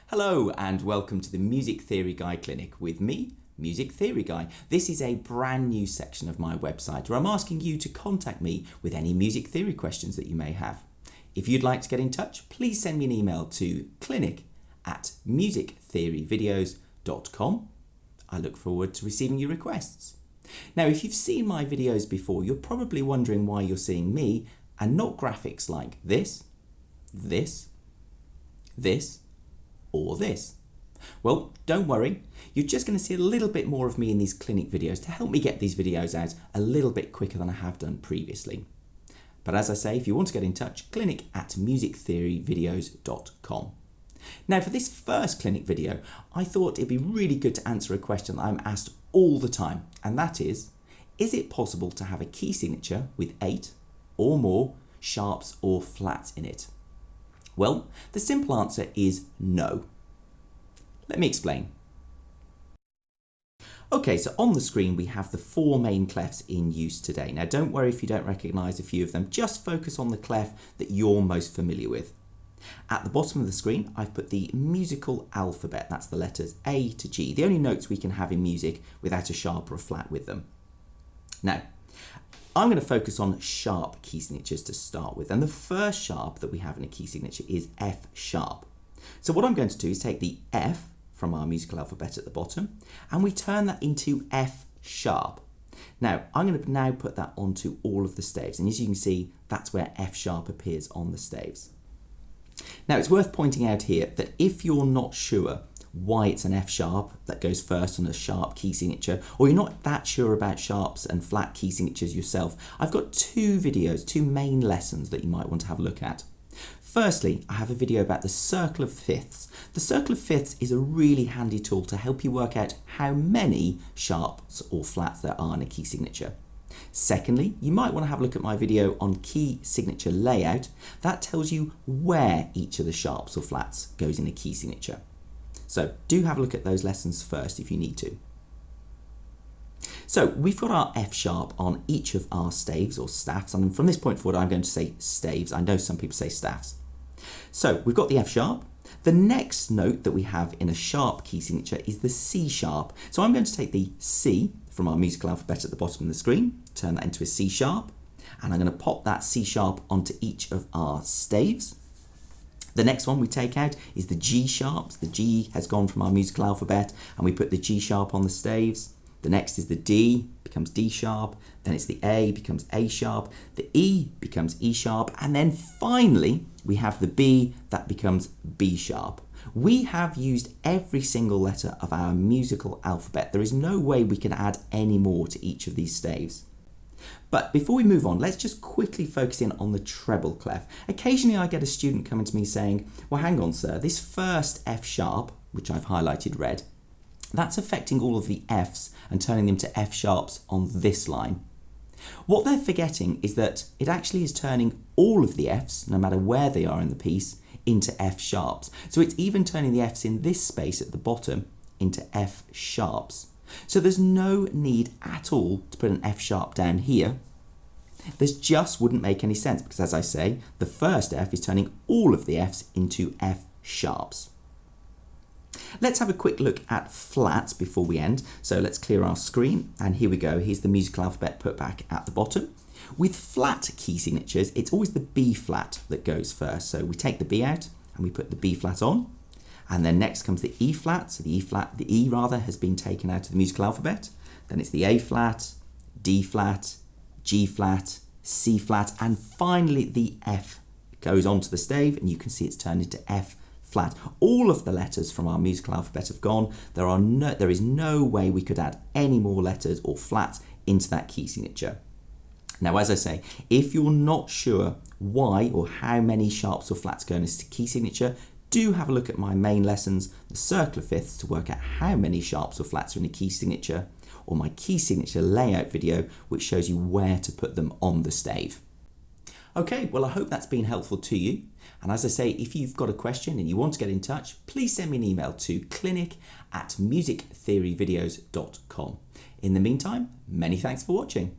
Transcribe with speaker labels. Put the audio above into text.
Speaker 1: Hello and welcome to the Music Theory Guy Clinic with me, Music Theory Guy. This is a brand new section of my website where I'm asking you to contact me with any music theory questions that you may have. If you'd like to get in touch, please send me an email to clinic@musictheoryvideos.com. I look forward to receiving your requests. Now, if you've seen my videos before, you're probably wondering why you're seeing me and not graphics like this, or this. Well, don't worry, you're just going to see a little bit more of me in these clinic videos to help me get these videos out a little bit quicker than I have done previously. But as I say, if you want to get in touch, clinic@musictheoryvideos.com. Now for this first clinic video, I thought it'd be really good to answer a question that I'm asked all the time, and that is it possible to have a key signature with 8 or more sharps or flats in it? Well, the simple answer is no. Let me explain. Okay, so on the screen we have the 4 main clefs in use today. Now don't worry if you don't recognise a few of them, just focus on the clef that you're most familiar with. At the bottom of the screen I've put the musical alphabet, that's the letters A to G, the only notes we can have in music without a sharp or a flat with them. Now, I'm going to focus on sharp key signatures to start with, and the first sharp that we have in a key signature is F sharp. So what I'm going to do is take the F from our musical alphabet at the bottom and we turn that into F sharp. Now I'm going to put that onto all of the staves, and as you can see that's where F sharp appears on the staves. Now it's worth pointing out here that if you're not sure why it's an F sharp that goes first on a sharp key signature, or you're not that sure about sharps and flat key signatures yourself, I've got 2 videos, 2 main lessons that you might want to have a look at. Firstly, I have a video about the circle of fifths. The circle of fifths is a really handy tool to help you work out how many sharps or flats there are in a key signature. Secondly, you might want to have a look at my video on key signature layout. That tells you where each of the sharps or flats goes in a key signature. So do have a look at those lessons first if you need to. So we've got our F sharp on each of our staves or staffs, and from this point forward I'm going to say staves. I know some people say staffs. So we've got the F sharp. The next note that we have in a sharp key signature is the C sharp. So I'm going to take the C from our musical alphabet at the bottom of the screen, turn that into a C sharp, and I'm going to pop that C sharp onto each of our staves. The next one we take out is the G sharps. The G has gone from our musical alphabet and we put the G sharp on the staves. The next is the D, becomes D sharp, then it's the A, becomes A sharp, the E becomes E sharp, and then finally we have the B, that becomes B sharp. We have used every single letter of our musical alphabet. There is no way we can add any more to each of these staves. But before we move on, let's just quickly focus in on the treble clef. Occasionally I get a student coming to me saying, well hang on sir, this first F sharp, which I've highlighted red, that's affecting all of the Fs and turning them to F sharps on this line. What they're forgetting is that it actually is turning all of the Fs, no matter where they are in the piece, into F sharps. So it's even turning the Fs in this space at the bottom into F sharps. So there's no need at all to put an F sharp down here. This just wouldn't make any sense because, as I say, the first F is turning all of the Fs into F sharps. Let's have a quick look at flats before we end. So let's clear our screen, and here we go. Here's the musical alphabet put back at the bottom. With flat key signatures, it's always the B flat that goes first. So we take the B out and we put the B flat on. And then next comes the E flat. So the E has been taken out of the musical alphabet. Then it's the A flat, D flat, G flat, C flat, and finally the F goes onto the stave, and you can see it's turned into F flat. All of the letters from our musical alphabet have gone. There is no way we could add any more letters or flats into that key signature. Now, as I say, if you're not sure why or how many sharps or flats go in a key signature, do have a look at my main lessons, the circle of fifths, to work out how many sharps or flats are in a key signature, or my key signature layout video, which shows you where to put them on the stave. Okay, well I hope that's been helpful to you. And as I say, if you've got a question and you want to get in touch, please send me an email to clinic@musictheoryvideos.com. In the meantime, many thanks for watching.